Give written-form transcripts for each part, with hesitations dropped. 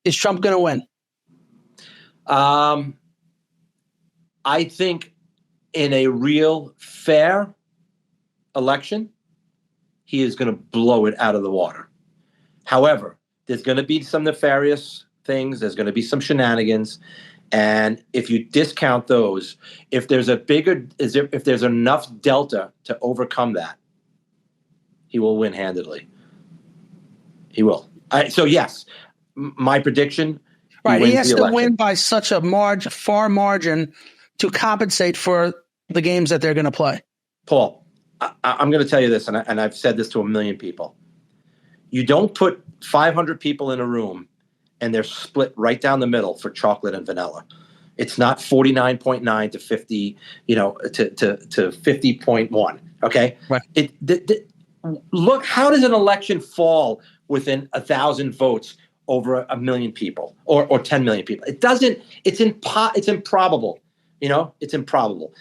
Is Trump going to win? I think in a real fair election, he is going to blow it out of the water. However, there's going to be some nefarious things. There's going to be some shenanigans. And if you discount those, if there's enough delta to overcome that, he will win handedly. He will. So yes, my prediction. Right, he has to win by such a far margin to compensate for the games that they're going to play. Paul, I'm going to tell you this, and I've said this to a million people. You don't put 500 people in a room and they're split right down the middle for chocolate and vanilla. It's not 49.9 to 50, to 50.1. Okay. Right. Look, how does an election fall within 1,000 votes over 1 million people or 10 million people? It doesn't. It's improbable. It's improbable.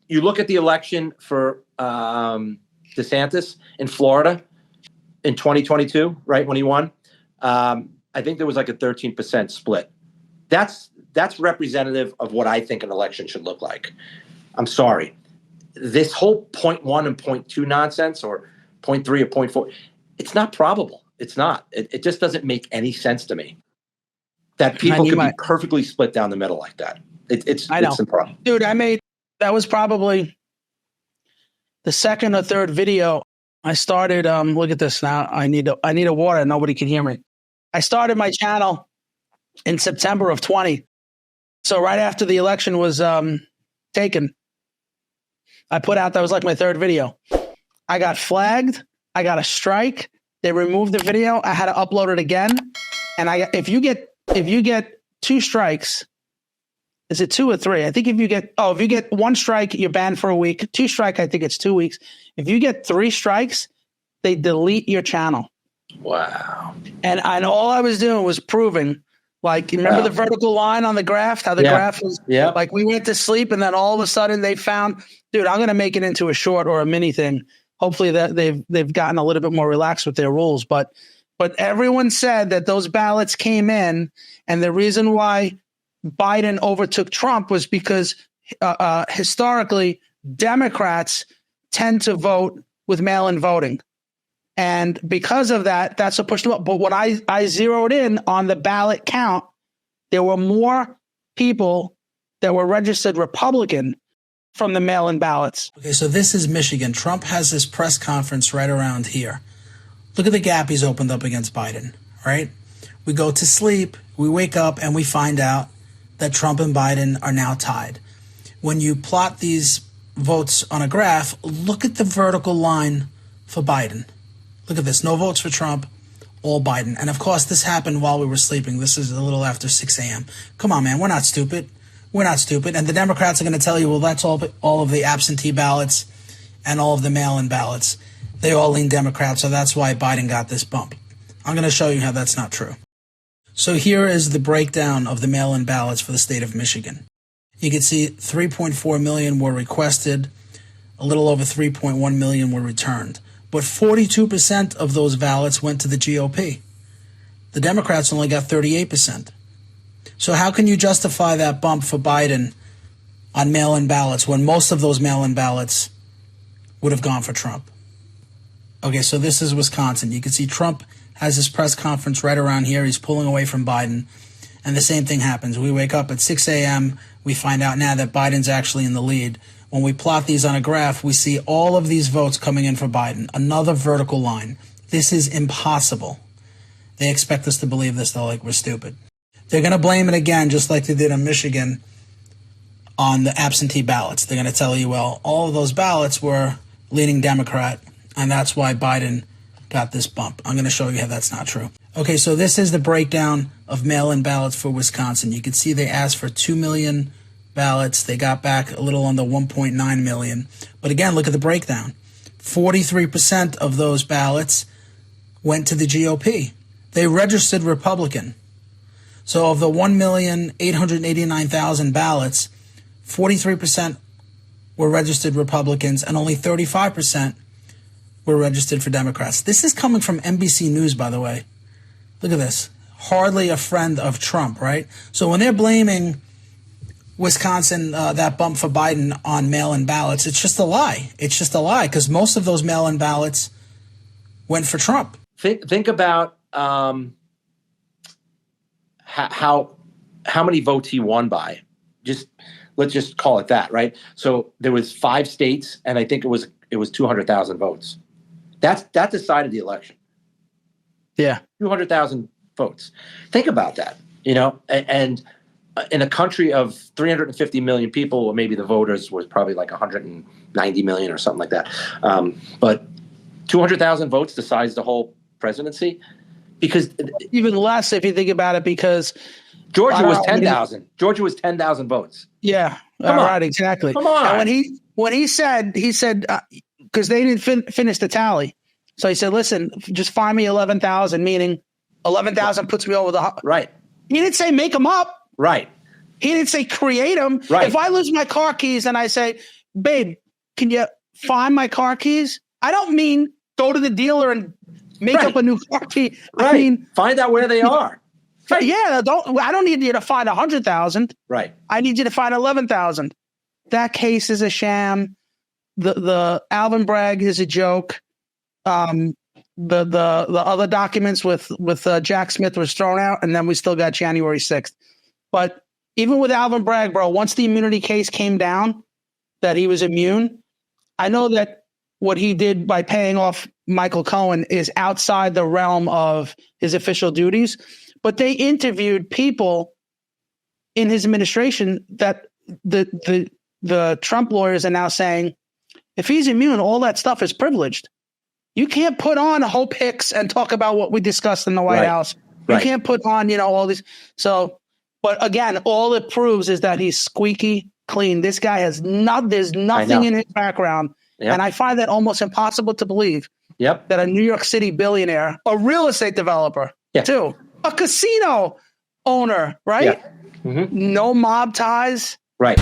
You look at the election for DeSantis in Florida in 2022, right when he won. I think there was like a 13% split. That's representative of what I think an election should look like. I'm sorry. This whole 0.1 and 0.2 nonsense, or 0.3 or 0.4, it's not probable. It's not. It just doesn't make any sense to me that people can be perfectly split down the middle like that. It's improbable. Dude, that was probably the second or third video I started. Look at this now. I need a water. Nobody can hear me. I started my channel in September of 20. So right after the election was taken, I put out, that was like my third video. I got flagged. I got a strike. They removed the video. I had to upload it again. And if you get 2 strikes, is it 2 or 3? I think if you get 1 strike, you're banned for a week. 2 strike, I think it's 2 weeks. If you get 3 strikes, they delete your channel. Wow. And all I was doing was proving, like, you remember the vertical line on the graph? How the graph was like, we went to sleep and then all of a sudden they found, dude, I'm going to make it into a short or a mini thing. Hopefully that they've gotten a little bit more relaxed with their rules. But everyone said that those ballots came in, and the reason why Biden overtook Trump was because historically Democrats tend to vote with mail-in voting. And because of that, that's what pushed them up. But when I zeroed in on the ballot count, there were more people that were registered Republican from the mail-in ballots. Okay, so this is Michigan. Trump has this press conference right around here. Look at the gap he's opened up against Biden, right? We go to sleep, we wake up, and we find out that Trump and Biden are now tied. When you plot these votes on a graph, look at the vertical line for Biden. Look at this. No votes for Trump, all Biden. And of course, this happened while we were sleeping. This is a little after 6 a.m. Come on, man. We're not stupid. We're not stupid. And the Democrats are going to tell you, well, that's all of the absentee ballots and all of the mail-in ballots. They all lean Democrat, so that's why Biden got this bump. I'm going to show you how that's not true. So here is the breakdown of the mail-in ballots for the state of Michigan. You can see 3.4 million were requested. A little over 3.1 million were returned. But 42% of those ballots went to the GOP. The Democrats only got 38%. So how can you justify that bump for Biden on mail-in ballots when most of those mail-in ballots would have gone for Trump? Okay, so this is Wisconsin. You can see Trump has his press conference right around here. He's pulling away from Biden. And the same thing happens. We wake up at 6 a.m. We find out now that Biden's actually in the lead. When we plot these on a graph, we see all of these votes coming in for Biden. Another vertical line. This is impossible. They expect us to believe this, though, like we're stupid. They're going to blame it again, just like they did in Michigan, on the absentee ballots. They're going to tell you, well, all of those ballots were leaning Democrat, and that's why Biden got this bump. I'm going to show you how that's not true. Okay, so this is the breakdown of mail-in ballots for Wisconsin. You can see they asked for 2 million ballots. They got back a little under 1.9 million. But again, look at the breakdown. 43% of those ballots went to the GOP. They registered Republican. So of the 1,889,000 ballots, 43% were registered Republicans and only 35% were registered for Democrats. This is coming from NBC News, by the way. Look at this. hardly a friend of Trump, right? So when they're blaming Wisconsin, that bump for Biden on mail-in ballots, it's just a lie. It's just a lie because most of those mail-in ballots went for Trump. Think about how many votes he won by. Let's just call it that, right? So there was 5 states, and I think it was 200,000 votes. That decided the election. Yeah, 200,000 votes. Think about that, and in a country of 350 million people, or maybe the voters was probably like 190 million or something like that. But 200,000 votes decides the whole presidency, because even less if you think about it, because Georgia was 10,000. Georgia was 10,000 votes. Yeah, right, exactly. Come on. And when he said because they didn't finish the tally, so he said, "Listen, just find me 11,000," meaning 11,000 puts me over the right. He didn't say make them up. Right. He didn't say create them. Right. If I lose my car keys and I say, "Babe, can you find my car keys?" I don't mean go to the dealer and make up a new car key. Right. I mean, find out where they are. Right. Yeah, I don't need you to find 100,000. Right. I need you to find 11,000. That case is a sham. The Alvin Bragg is a joke. The other documents with Jack Smith was thrown out, and then we still got January 6th. But even with Alvin Bragg, bro, once the immunity case came down, that he was immune, I know that what he did by paying off Michael Cohen is outside the realm of his official duties. But they interviewed people in his administration that the Trump lawyers are now saying, if he's immune, all that stuff is privileged. You can't put on Hope Hicks and talk about what we discussed in the White House. You can't put on, all these. So, but again, all it proves is that he's squeaky clean. This guy has there's nothing in his background. Yep. And I find that almost impossible to believe that a New York City billionaire, a real estate developer too, a casino owner, right? Yeah. Mm-hmm. No mob ties. Right.